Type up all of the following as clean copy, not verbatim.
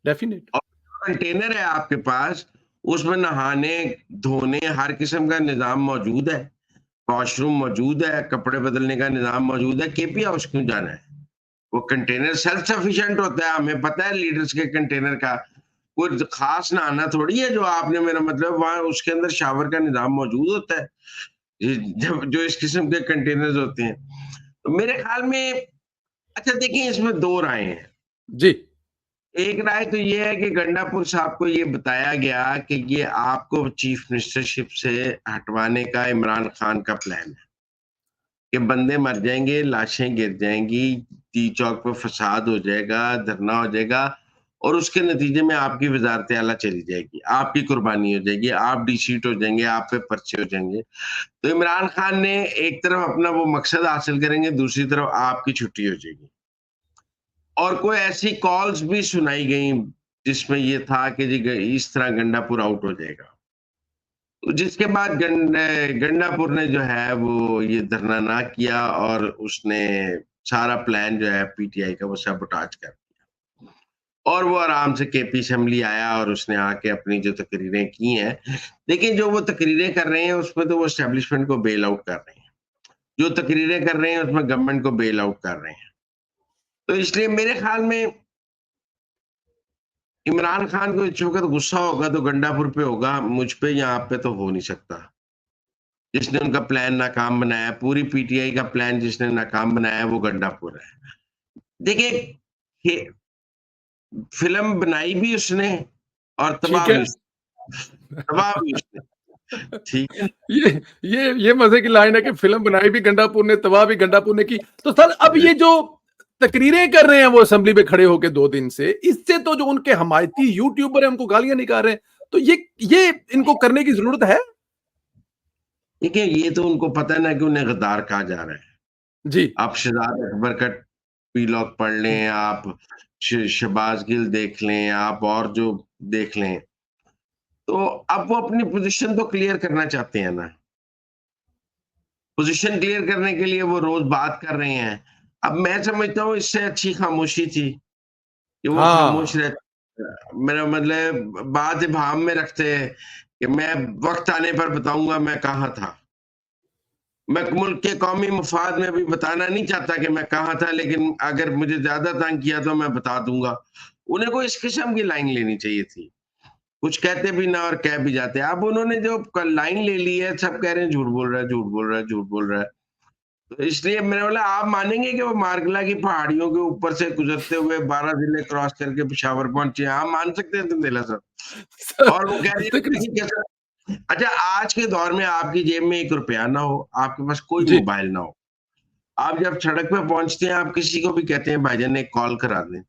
Definite. और container है आपके पास, उसमें नहाने, धोने, हर किस्म का निज़ाम मौजूद है। वॉशरूम मौजूद है, कपड़े बदलने का निज़ाम मौजूद है, केपी हाउस क्यों जाना है? वो कंटेनर सेल्फ सफिशिएंट होता है, हमें पता है लीडर्स के कंटेनर का। कोई खास नहाना थोड़ी है जो आपने, मेरा मतलब वहाँ उसके अंदर शावर का निज़ाम मौजूद होता है। जब जो इस किस्म के कंटेनर्स होते हैं। तो मेरे ख्याल में अच्छा देखिए इसमें 2 राय हैं। जी। एक राय तो ये है कि गंडापुर साहब को ये बताया गया कि ये आपको चीफ मिनिस्टरशिप से हटवाने का इमरान खान का प्लान है। कि बंदे मर जाएँगे, लाशें गिर जाएँगी, टी चौक पे फसाद हो जाएगा, धरना हो जाएगा और उसके नतीजे में आपकी वज़ारत आला चली जाएगी, आपकी कुर्बानी हो जाएगी, आप डिसीट हो जाएँगे, आप पे पर्चे हो जाएँगे। तो इमरान खान ने एक तरफ अपना वो मकसद हासिल करेंगे, दूसरी तरफ आपकी छुट्टी हो जाएगी। और कोई ऐसी कॉल्स भी सुनाई गई, जिसमें ये था कि जी ग इस तरह गंडापुर आउट हो जाएगा। तो जिसके बाद गंडापुर ने जो है वो ये धरना ना किया और उसने सारा प्लान जो है पीटीआई का वो सबोटाज कर दिया। और वो आराम से केपी असेंबली आया और उसने आके अपनी जो तकरीरें की हैं, देखिए जो वो तकरीरें कर रहे हैं उसमें तो वो एस्टेब्लिशमेंट को बेल आउट कर रहे हैं। जो तकरीरें कर रहे हैं उसमें गवर्नमेंट को बेल आउट कर रहे हैं। तो इसलिए मेरे ख्याल में इमरान खान को इस वक़्त गुस्सा होगा तो गंडापुर पे होगा, मुझ पे या आप पे तो हो नहीं सकता। जिसने उनका प्लान नाकाम बनाया, पूरी पीटीआई का प्लान जिसने नाकाम बनाया वो गंडापुर है। देखिए, ये फ़िल्म बनाई भी उसने और ठीक तबाह है। भी तबाह भी उसने, ठीक है? ये मजे की लाइन है कि फिल्म बनाई भी गंडापुर ने, तबाह भी गंडापुर ने की। तो सर अब ये जो तकरीरें कर रहे हैं वो असेंबली में खड़े होकर 2 दिन से, इससे तो जो उनके हमायती यूट्यूबर है उनको गालियां निकाल रहे हैं, तो ये इनको करने की जरूरत है? देखिए, ये तो उनको पता है ना कि उन्हें गद्दार कहा जा रहा है। जी। आप शहजाद अकबर का पीलॉग पढ़ लें, आप शहबाज गिल देख लें, आप और जो देख लें, तो अब वो अपनी पोज़ीशन तो क्लियर करना चाहते हैं ना। पोज़ीशन क्लियर करने के लिए वो रोज़ बात कर रहे हैं। अब मैं समझता हूँ इससे अच्छी खामोशी थी, कि वो खामोश हाँ। मेरा मतलब बात इब्हाम में रखते हैं कि मैं वक़्त आने पर बताऊँगा मैं कहाँ था। मैं मुल्क के कौमी मफ़ाद में भी बताना नहीं चाहता कि मैं कहाँ था, लेकिन अगर मुझे ज़्यादा तंग किया तो मैं बता दूँगा। उन्हें कोई इस किस्म की लाइन लेनी चाहिए थी। कुछ कहते भी ना और कह भी जाते। अब उन्होंने जो क लाइन ले ली है, सब कह रहे हैं झूठ बोल रहा है, झूठ बोल रहा है, झूठ बोल रहा है। तो इसलिए मैंने बोला आप मानेंगे कि वो मार्गला की पहाड़ियों के ऊपर से गुज़रते हुए 12 ज़िले क्रॉस करके पेशावर पहुँचे। आप मान सकते हैं तंदेला साहब? और वो कह रही लेकिन है कि कैसा अच्छा आज के दौर में आपकी जेब में 1 रुपया ना हो, आपके पास कोई जी। मोबाइल ना हो। आप जब सड़क पे पहुँचते हैं, आप किसी को भी कहते हैं भाईजान एक कॉल करा दें।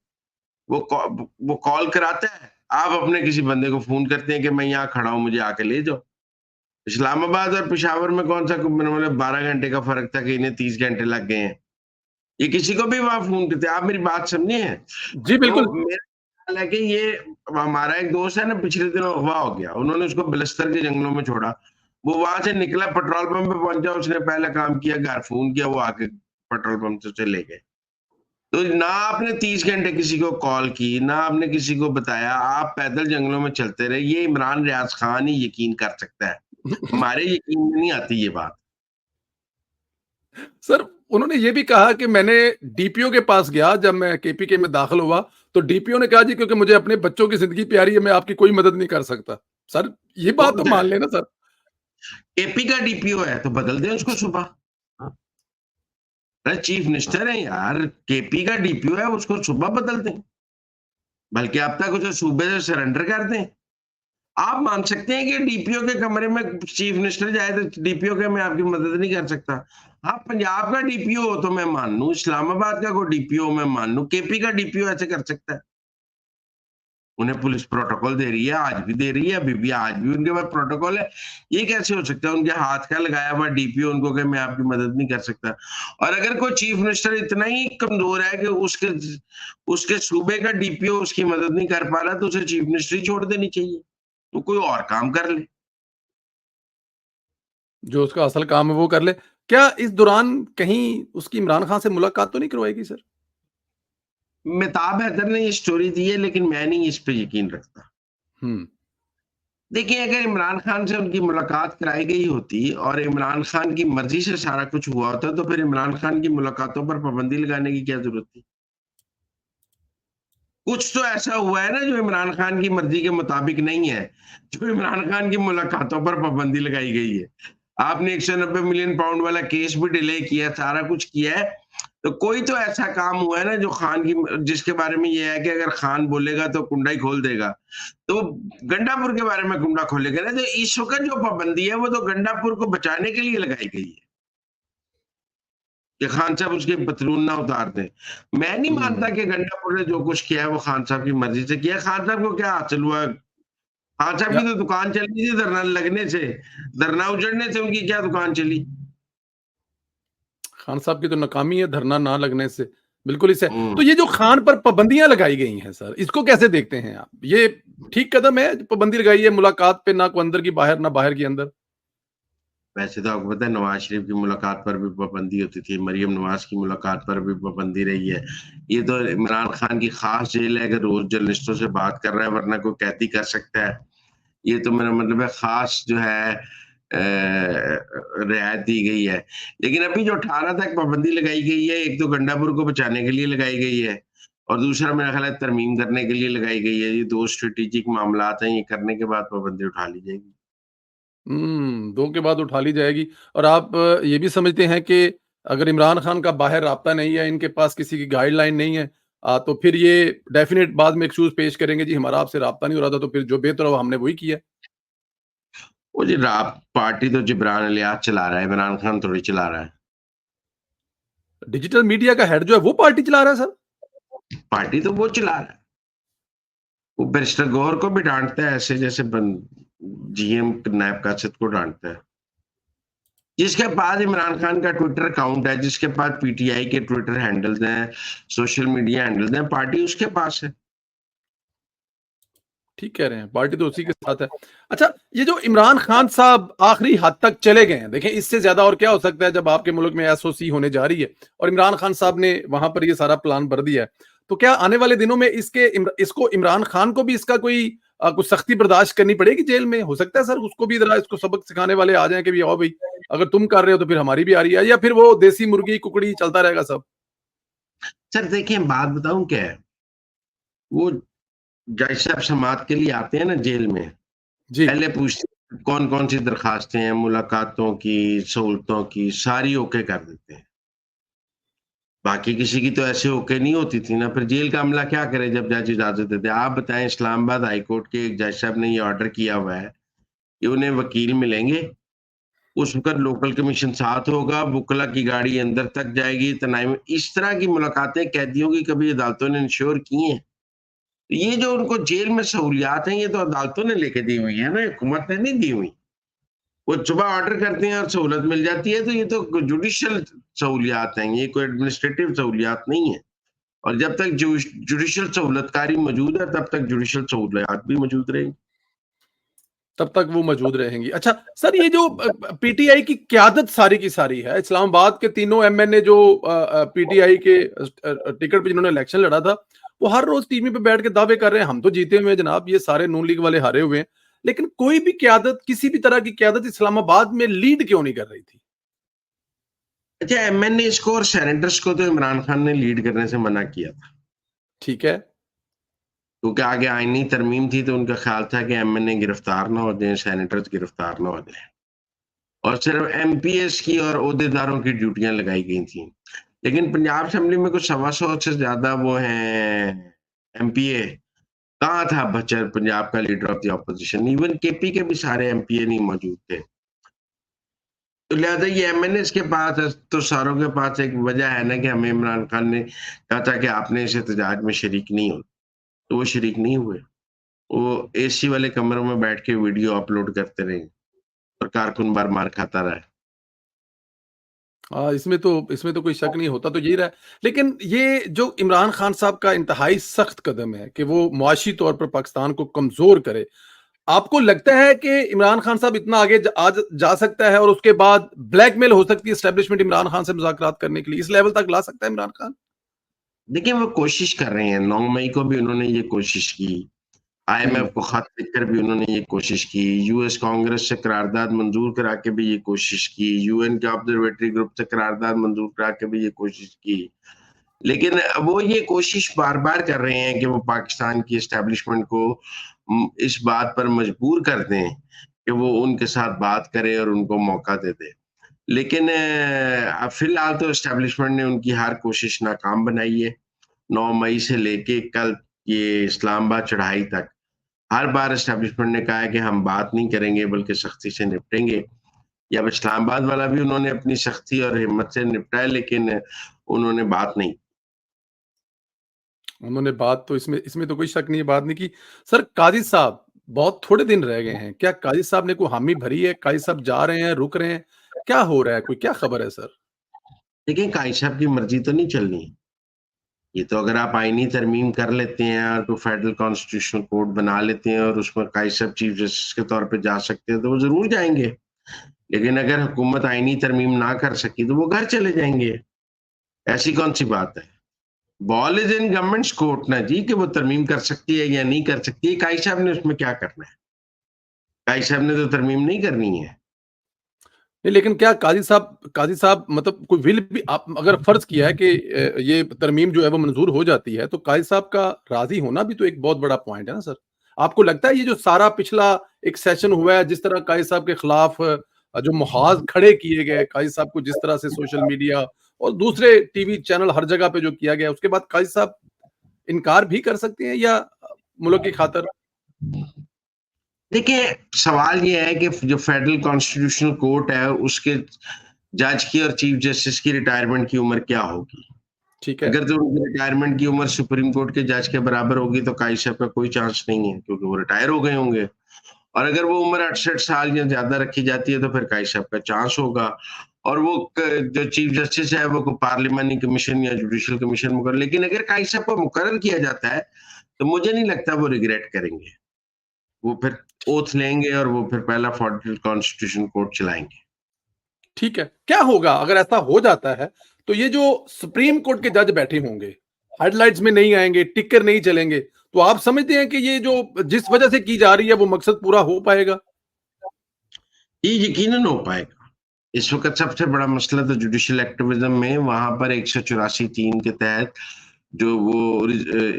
वो कॉल कराता है, आप अपने किसी बंदे को फ़ोन करते हैं कि मैं यहाँ खड़ा हूँ, मुझे आके ले जाओ। इस्लामाबाद और पेशावर में कौन-सा मतलब 12 घंटे का फ़र्क था कि इन्हें 30 घंटे लग गए हैं। ये किसी को भी वहाँ फ़ोन करते हैं, आप मेरी बात समझे हैं? जी बिल्कुल। तो मेरा ख़्याल है कि ये हमारा एक दोस्त है ना पिछले दिनों अगवा हो गया, उन्होंने उसको बिलस्तर के जंगलों में छोड़ा। वो वहाँ से निकला पेट्रोल पंप पे पहुँचा, उसने पहला काम किया घर फ़ोन किया, वो आके पेट्रोल पंप से उसे ले गए। तो ना आपने 30 घंटे किसी को कॉल की, ना आपने किसी को बताया, आप पैदल जंगलों में चलते रहे, ये इमरान रियाज़ खान ही यकीन कर सकता है। हमारे यकीन में नहीं आती ये बात। सर उन्होंने ये भी कहा कि मैंने डीपीओ के पास गया जब मैं केपीके में दाखिल हुआ, तो डीपीओ ने कहा जी क्योंकि मुझे अपने बच्चों की जिंदगी प्यारी है, मैं आपकी कोई मदद नहीं कर सकता। सर ये बात तो कौन मान है? लेना सर। एपी का डीपीओ है तो बदल दें उसको सुबह। हाँ, अरे चीफ मिनिस्टर है यार, केपी का डीपीओ है उसको सुबह बदल दें। बल्कि अब तक उसे सूबे से सरेंडर कर दें। आप मान सकते हैं कि डीपीओ के कमरे में चीफ मिनिस्टर जाए तो डीपीओ के मैं आपकी मदद नहीं कर सकता। हाँ, पंजाब का डीपीओ हो तो मैं मान लूँ, इस्लामाबाद का कोई डीपीओ मैं मान लूँ, केपी का डीपीओ ऐसे कर सकता है। उन्हें पुलिस प्रोटोकॉल दे रही है, आज भी दे रही है, अभी भी आज भी उनके पास प्रोटोकॉल है। ये कैसे हो सकता है? उनके हाथ का लगाया हुआ डीपीओ उनको कि मैं आपकी मदद नहीं कर सकता। और अगर कोई चीफ मिनिस्टर इतना ही कमज़ोर है कि उसके उसके सूबे का डीपीओ उसकी मदद नहीं कर पा रहा, तो उसे चीफ मिनिस्ट्री छोड़ देनी चाहिए। वो कोई और काम कर ले। जो उसका असल काम है वो कर ले। क्या इस दौरान कहीं उसकी इमरान खान से मुलाकात तो नहीं करवाएगी सर? मेहताब हैदर ने ये स्टोरी दी है, लेकिन मैं नहीं इस पे यकीन रखता। हम्म। देखिए, अगर इमरान खान से उनकी मुलाकात कराई गई होती और इमरान खान की मर्जी से सारा कुछ हुआ होता, तो फिर इमरान खान की मुलाकातों पर पाबंदी लगाने की क्या जरूरत थी? कुछ तो ऐसा हुआ है ना जो इमरान खान की मर्जी के मुताबिक नहीं है, जो इमरान खान की मुलाकातों पर पाबंदी लगाई गई है। आपने 190 मिलियन पाउंड वाला केस भी डिले किया, सारा कुछ किया है, तो कोई तो ऐसा काम हुआ है ना जो खान की, जिसके बारे में ये है कि अगर खान बोलेगा तो कुंडा ही खोल देगा। तो गंडापुर के बारे में कुंडा खोलेगा ना, तो इस वक्त जो पाबंदी है वो तो गंडापुर को बचाने के लिए लगाई गई है कि खान साहब उसके पतलून ना उतार दें। मैं नहीं मानता हम्म। कि गंडापुर ने जो कुछ किया है वो खान साहब की मर्जी से किया। खान साहब को क्या हासिल हुआ? खान साहब या की तो दुकान चल रही थी धरना लगने से, धरना उजड़ने से उनकी क्या दुकान चली? खान साहब की तो नाकामी है धरना ना लगने से। बिल्कुल इसे हम्म। तो ये जो खान पर पाबंदियां लगाई गई हैं सर, इसको कैसे देखते हैं आप? ये ठीक कदम है, पाबंदी लगाई है मुलाकात पे, ना को अंदर की बाहर, ना बाहर की अंदर? वैसे तो आपको पता है नवाज शरीफ की मुलाकात पर भी पाबंदी होती थी, मरियम नवाज की मुलाकात पर भी पाबंदी रही है। ये तो इमरान खान की खास जेल है कि रोज जर्नलिस्टों से बात कर रहा है, वरना कोई कैदी कर सकता है। ये तो मेरा मतलब है खास जो है रियायत दी गई है। लेकिन अभी जो 18 तक पाबंदी लगाई गई है, एक तो गंडापुर को बचाने के लिए लगाई गई है और दूसरा मेरा ख्याल है तरमीम करने के लिए लगाई गई है। ये दो स्ट्रेटेजिक मामलात हैं, ये करने के बाद पाबंदी उठा ली जाएगी। दो के बाद उठा ली जाएगी। और आप ये भी समझते हैं कि अगर इमरान खान का बाहर राब्ता नहीं है, इनके पास किसी की गाइडलाइन नहीं है, तो फिर ये डेफिनेट बाद में एक्सक्यूज पेश करेंगे, जी हमारा आपसे राब्ता नहीं हो रहा था, तो फिर जो बेहतर हुआ हमने वही किया। वो जी राप पार्टी तो जिब्रान अलियास चला रहा है, इमरान खान थोड़ी चला रहा है। डिजिटल मीडिया का हेड जो है वो पार्टी चला रहा है सर। पार्टी तो वो चला रहा है। वो बैरिस्टर गौहर को भी डांटता है ऐसे जैसे जीएम नायब कासिद को डांटता है। जिसके पास इमरान खान का ट्विटर अकाउंट है, जिसके पास पीटीआई के ट्विटर हैंडल्स हैं, सोशल मीडिया हैंडल्स हैं, पार्टी उसके पास है। ठीक कह रहे हैं, पार्टी तो उसी के साथ है। अच्छा, ये जो इमरान खान साहब आखिरी हद तक चले गए हैं, देखें इससे ज्यादा और क्या हो सकता है जब आपके मुल्क में एसओसी होने जा रही है और इमरान खान साहब ने वहां पर ये सारा प्लान भर दिया है, तो क्या आने वाले दिनों में इसको इमरान खान को भी इसका कोई कुछ सख्ती बर्दाश्त करनी पड़ेगी जेल में? हो सकता है सर उसको भी जरा इसको सबक सिखाने वाले आ जाए कि भी आओ भाई, अगर तुम कर रहे हो तो फिर हमारी भी आ रही है, या फिर वो देसी मुर्गी कुकड़ी चलता रहेगा सब? सर देखिए बात बताऊं क्या है, वो जज साहब समाअत के लिए आते हैं ना जेल में, जी। पहले पूछते हैं कौन कौन सी दरखास्तें हैं, मुलाकातों की, सहूलतों की, सारी ओके कर देते हैं। बाकी किसी की तो ऐसे ओके नहीं होती थी ना, फिर जेल का अमला क्या करे जब जज इजाजत देते हैं? आप बताएं, इस्लामाबाद हाई कोर्ट के एक जज साहब ने ये ऑर्डर किया हुआ है कि उन्हें वकील मिलेंगे, उस वक्त लोकल कमीशन साथ होगा, वुकला की गाड़ी अंदर तक जाएगी, तनाई में इस तरह की मुलाकातें कैदियों की कभी अदालतों ने इंश्योर की हैं? तो ये जो उनको जेल में सहूलियात हैं, ये तो अदालतों ने लेके दी हुई है ना, हुकूमत ने नहीं दी हुई। वो सुबह ऑर्डर करते हैं और सहूलत मिल जाती है, तो ये तो जुडिशियल सहूलियात हैं, ये कोई एडमिनिस्ट्रेटिव सहूलियात नहीं है। और जब तक जुडिशियल सहूलतकारी मौजूद है, तब तक जुडिशियल सहूलियात भी मौजूद रहेंगी। तब तक वो मौजूद रहेंगी। अच्छा सर, ये जो पीटीआई की क्यादत सारी की सारी है, इस्लामाबाद के तीनों एमएनए जो पीटीआई के टिकट पे जिन्होंने इलेक्शन लड़ा था, वो हर रोज टीवी पे बैठ के दावे कर रहे हैं हम तो जीते हुए हैं जनाब, ये सारे नून लीग वाले हारे हुए हैं। लेकिन कोई भी क्यादत, किसी भी तरह की क्यादत इस्लामाबाद में लीड क्यों नहीं कर रही थी? अच्छा, एमएनए को और सेनेटर्स को तो इमरान खान ने लीड करने से मना किया था, ठीक है। क्योंकि आगे आईनी तरमीम थी, तो उनका ख्याल था कि एमएनए गिरफ्तार ना हो जाए, सेनेटर्स गिरफ्तार ना हो जाए, और सिर्फ एमपीएस की और ओहदेदारों की ड्यूटियां लगाई गई थी। लेकिन पंजाब असेंबली में कुछ 125 से ज्यादा वो हैं एमपीए। कहाँ था बचर, पंजाब का leader of the opposition? Even KP के भी सारे एमपीए नहीं मौजूद थे। तो लिहाजा ये एमएनए के पास है, तो सारों के पास एक वजह है ना कि हमें इमरान खान ने कहा था कि आपने इस एहतजाज में शरीक नहीं हो, तो वो शरीक नहीं हुए। वो एसी वाले कमरों में बैठ के वीडियो अपलोड करते रहे और कारकुन बार मार खाता रहा। इसमें तो कोई शक नहीं होता, तो यही रहा। लेकिन ये जो इमरान खान साहब का इंतहाई सख्त कदम है कि वो मुआशी तौर पर पाकिस्तान को कमजोर करे, आपको लगता है कि इमरान खान साहब इतना आगे आज जा सकता है और उसके बाद ब्लैकमेल हो सकती है एस्टेब्लिशमेंट इमरान खान से मुज़ाकरात करने के लिए, इस लेवल तक ला सकता है इमरान खान? देखिए वो कोशिश कर रहे हैं, 9 मई को भी उन्होंने ये कोशिश की, आईएमएफ को खत लिखकर भी उन्होंने ये कोशिश की, यूएस कांग्रेस से करारदाद मंजूर करा के भी ये कोशिश की, यूएन के ऑब्जर्वेटरी ग्रुप से करारदाद मंजूर करा के भी ये कोशिश की। लेकिन वो ये कोशिश बार-बार कर रहे हैं कि वो पाकिस्तान की एस्टेब्लिशमेंट को इस बात पर मजबूर कर दें कि वो उनके साथ बात करे और उनको मौका दे दे। लेकिन फिलहाल तो एस्टेब्लिशमेंट ने उनकी हर कोशिश नाकाम बनाई है। 9 मई से लेके कल ये इस्लामाबाद चढ़ाई तक हर बार एस्टेब्लिशमेंट ने कहा है कि हम बात नहीं करेंगे बल्कि सख्ती से निपटेंगे। या अब इस्लामाबाद वाला भी उन्होंने अपनी सख्ती और हिम्मत से निपटा है, लेकिन उन्होंने बात नहीं। उन्होंने बात तो इसमें इसमें तो कोई शक नहीं है, बात नहीं की। सर काजी साहब बहुत थोड़े दिन रह गए हैं, क्या काजी साहब ने कोई हामी भरी है? काजी साहब जा रहे हैं, रुक रहे हैं, क्या हो रहा है? कोई क्या खबर है सर? देखिए काइद साहब की मर्जी तो नहीं चलनी। ये तो अगर आप आईनी तरमीम कर लेते हैं और कोई फेडरल कॉन्स्टिट्यूशनल कोड बना लेते हैं और उसमें काइद साहब चीफ जस्टिस के तौर पे जा सकते हैं तो वो ज़रूर जाएँगे। लेकिन अगर हुकूमत आईनी तरमीम ना कर सकी तो वो घर चले जाएँगे। ऐसी कौन-सी बात है? Ball is in governments court ना जी कि वो तरमीम कर सकती है या नहीं कर सकती है। काइद साहब ने उसमें क्या करना है? काइद साहब ने तो तरमीम नहीं करनी है। नहीं, लेकिन क्या काजी साहब मतलब कोई विल भी आप अगर फर्ज किया है कि ये तरमीम जो है वो मंजूर हो जाती है, तो काजी साहब का राजी होना भी तो एक बहुत बड़ा पॉइंट है ना सर। आपको लगता है ये जो सारा पिछला एक सेशन हुआ है, जिस तरह काजी साहब के खिलाफ जो मुहाज खड़े किए गए, काजी साहब को जिस तरह से सोशल मीडिया और दूसरे टीवी चैनल हर जगह पे जो किया गया, उसके बाद काजी साहब इनकार भी कर सकते हैं या मुल्क की खातिर? देखिए, सवाल ये है कि जो फेडरल कॉन्स्टिट्यूशनल कोर्ट है, उसके जज की और चीफ जस्टिस की रिटायरमेंट की उम्र क्या होगी? ठीक है। अगर तो उनकी रिटायरमेंट की उम्र सुप्रीम कोर्ट के जज के बराबर होगी, तो काइद साहब का कोई चांस नहीं है, क्योंकि वो रिटायर हो गए होंगे। और अगर वो उम्र 68 साल या ज़्यादा रखी जाती है, तो फिर काइद साहब का चांस होगा। और वो जो चीफ जस्टिस है, वो पार्लियामानी कमीशन या जुडिशियल कमीशन मुकर्रर, लेकिन अगर काइद साहब को मुकर्रर किया जाता है, तो मुझे नहीं लगता वो रिग्रेट करेंगे। वो फिर ओथ लेंगे और वो फिर पहला फेडरल कॉन्स्टिट्यूशन कोर्ट चलाएँगे। ठीक है। क्या होगा अगर ऐसा हो जाता है, तो ये जो सुप्रीम कोर्ट के जज बैठे होंगे, हेडलाइट्स में नहीं आएँगे, टिकर नहीं चलेंगे, तो आप समझते हैं कि ये जो जिस वजह से की जा रही है वो मकसद पूरा हो पाएगा? ये यकीनन हो पाएगा। इस वक़्त सबसे बड़ा मसला तो जुडिशियल एक्टिविज़्म में वहाँ पर 184(3) के तहत जो वो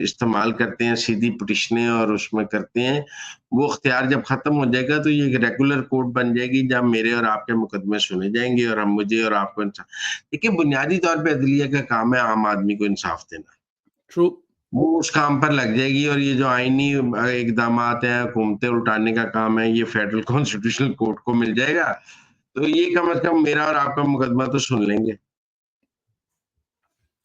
इस्तेमाल करते हैं सीधी पिटीशनें और उसमें करते हैं, वो इख्तियार जब ख़त्म हो जाएगा तो ये एक रेगुलर कोर्ट बन जाएगी जहाँ मेरे और आपके मुकदमे सुने जाएँगे और हम मुझे और आपको देखिए बुनियादी तौर पे अदलिया का काम है आम आदमी को इंसाफ देना। ट्रू। वो उस काम पर लग जाएगी और ये जो आईनी इक़दामात हैं, हुकूमतें उल्टाने का काम है, ये फेडरल कॉन्स्टिट्यूशनल कोर्ट को मिल जाएगा। तो ये कम से कम मेरा और आपका मुकदमा तो सुन लेंगे।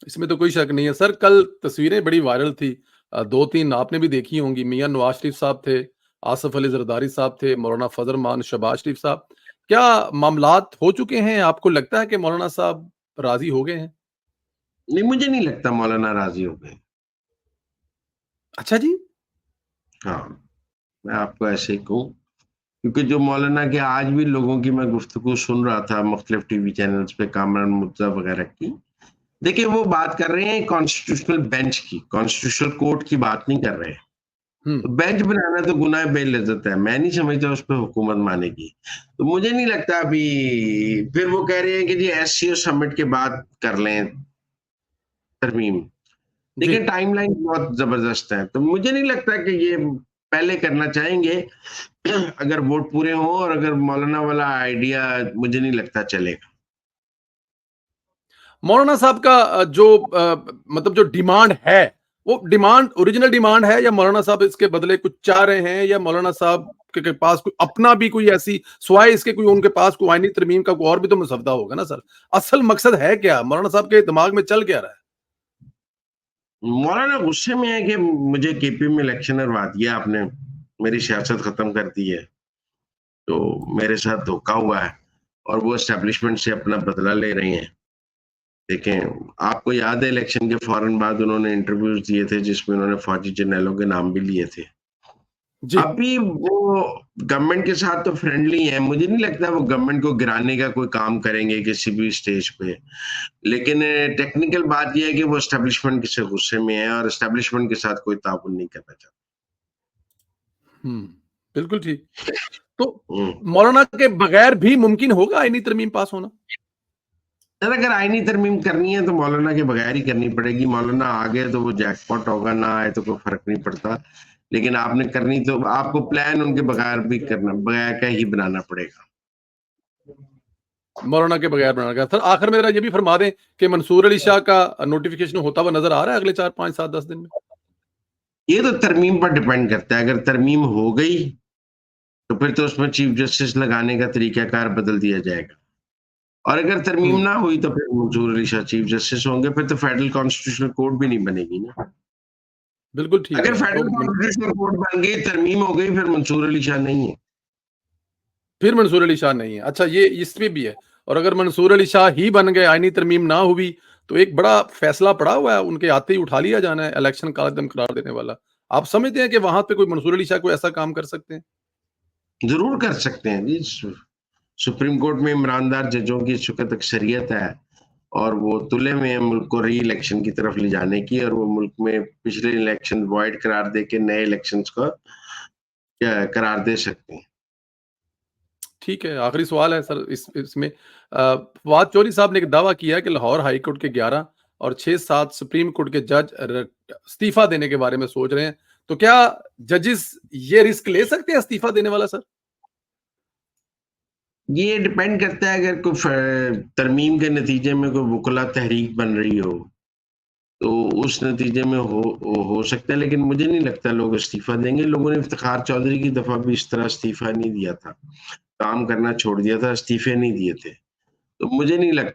इसमें तो कोई शक नहीं है। सर कल तस्वीरें बड़ी वायरल थी, 2-3 आपने भी देखी होंगी। मियां नवाज शरीफ साहब थे, आसिफ अली जरदारी साहब थे, मौलाना फजल मान, शहबाज शरीफ साहब। क्या मामलात हो चुके हैं? आपको लगता है कि मौलाना साहब राजी हो गए हैं? नहीं, मुझे नहीं लगता मौलाना राज़ी हो गए। अच्छा जी। हाँ, मैं आपको ऐसे ही कहूँ, क्योंकि जो मौलाना के आज भी लोगों की मैं गुफ्तगू सुन रहा था मुख्तलिफ टीवी चैनल्स पे कामरान मुर्तज़ा वगैरह की। देखिए, वो बात कर रहे हैं कॉन्स्टिट्यूशनल बेंच की, कॉन्स्टिट्यूशनल कोर्ट की बात नहीं कर रहे हैं। हुँ। तो बेंच बनाना तो गुनाह बेइज्जत है, मैं नहीं समझता उस पे हुकूमत मानेगी। तो मुझे नहीं लगता अभी फिर वो कह रहे हैं कि जी एससीओ समिट के बाद कर लें तरमीम। जी। देखिए टाइमलाइन बहुत ज़बरदस्त है, तो मुझे नहीं लगता कि ये पहले करना चाहेंगे। अगर वोट पूरे हों और अगर मौलाना वाला आइडिया मुझे नहीं लगता चलेगा। मौलाना साहब का मतलब जो डिमांड है, वो डिमांड ओरिजिनल डिमांड है या मौलाना साहब इसके बदले कुछ चाह रहे हैं या मौलाना साहब के पास कोई अपना भी कोई ऐसी सिवाय इसके कोई उनके पास कोई आईनी तरमीम का कोई और भी तो मसवदा होगा ना सर? असल मकसद है क्या? मौलाना साहब के दिमाग में चल क्या रहा है? मौलाना गुस्से में है कि मुझे केपी में इलेक्शन हरवा दिया आपने, मेरी सियासत खत्म कर दी है, तो मेरे साथ धोखा हुआ है और वो एस्टेब्लिशमेंट से अपना बदला ले रहे हैं। देखें, आपको याद है इलेक्शन के फौरन बाद उन्होंने इंटरव्यूज़ दिए थे जिसमें उन्होंने फौजी जर्नैलों के नाम भी लिए थे। जी। अभी वो गवर्नमेंट के साथ तो फ्रेंडली है, मुझे नहीं लगता वो गवर्नमेंट को गिराने का कोई काम करेंगे किसी भी स्टेज पे। लेकिन टेक्निकल बात ये है कि वो एस्टेब्लिशमेंट के से गुस्से में है और एस्टेब्लिशमेंट के साथ कोई ताउन नहीं करना चाहता। बिल्कुल ठीक। तो हुँ। मौलाना के बगैर भी मुमकिन होगा आईनी तरमीम पास होना? सर अगर आईनी तरमीम करनी है तो मौलाना के बगैर ही करनी पड़ेगी। मौलाना आ गए तो वो जैकपॉट होगा, ना आए तो कोई फ़र्क नहीं पड़ता। लेकिन आपने करनी तो आपको प्लान उनके बगैर भी करना बगैर का ही बनाना पड़ेगा। मौलाना के बगैर बनाना का। सर आखिर में ज़रा ये भी फरमा दें कि मंसूर अली शाह का नोटिफ़िकेशन होता हुआ नज़र आ रहा है अगले 4, 5, 7, 10 दिन में? ये तो तरमीम पर डिपेंड करता है, अगर तरमीम हो गई, तो फिर तो उसमें चीफ जस्टिस लगाने का तरीक़ाकार बदल दिया जाएगा। और अगर तरमीम हुँ, ना हुई तो फिर मंसूर अली शाह चीफ जस्टिस होंगे, फिर तो फेडरल कॉन्स्टिट्यूशनल कोर्ट भी नहीं बनेगी ना। बिल्कुल ठीक अगर है। तो फेडरल कॉन्स्टिट्यूशनल कोर्ट बन गई, तरमीम हो गई, फिर मंसूर अली शाह नहीं है। फिर मंसूर अली शाह नहीं है। अच्छा ये इसमें भी है और अगर मंसूर अली शाह ही बन गए, आईनी तरमीम ना हुई, तो एक बड़ा फैसला पड़ा हुआ है, उनके आते ही उठा लिया जाना है इलेक्शन कालअदम करार देने वाला। आप समझते हैं कि वहाँ पे कोई मंसूर अली शाह कोई ऐसा काम कर सकते हैं? ज़रूर कर सकते हैं जी। सुप्रीम कोर्ट में ईमानदार जजों की इस वक़्त अक्सरियत है और वो तुले में है मुल्क को री इलेक्शन की तरफ ले जाने की, और वो मुल्क में पिछले इलेक्शन वॉइड करार दे के नए इलेक्शंस को करार दे सकते हैं। ठीक है, आखिरी सवाल है सर इसमें फवाद चौधरी साहब ने एक दावा किया है कि लाहौर हाई कोर्ट के 11 और 6-7 सुप्रीम कोर्ट के जज इस्तीफा देने के बारे में सोच रहे हैं। तो क्या जजेस ये रिस्क ले सकते हैं इस्तीफा देने वाला सर? ये डिपेंड करता है, अगर कोई तरमीम के नतीजे में कोई वुकला तहरीक बन रही हो, तो उस नतीजे में हो सकता है, लेकिन मुझे नहीं लगता लोग इस्तीफ़ा देंगे। लोगों ने इफ्तिखार चौधरी की दफ़ा भी इस तरह इस्तीफ़ा नहीं दिया था। काम करना छोड़ दिया था, इस्तीफ़े नहीं दिए थे। तो मुझे नहीं लगता